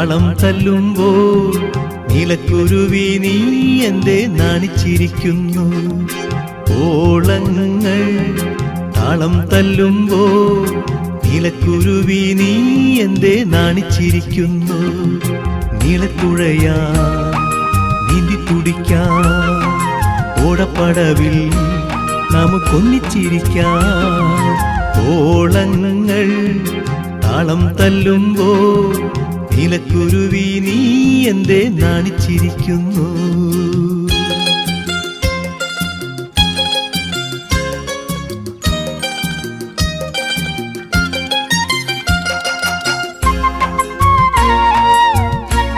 താളം തല്ലുമ്പോൾ നീലക്കുരുവി നീ എന്തേ നാണിച്ചിരിക്കുന്നു? ഓളങ്ങൾ താളം തല്ലുമ്പോൾ നീലക്കുരുവി നീ എന്തേ നാണിച്ചിരിക്കുന്നു? നീലത്തുഴയാ നീന്തി തുടിക്കാം, ഓടപ്പടവിൽ നമുക്കൊന്നിച്ചിരിക്കാം. ഓളങ്ങൾ താളം തല്ലുമ്പോൾ നീലക്കുരുവി നീ എന്തേ നാണിച്ചിരിക്കുന്നു?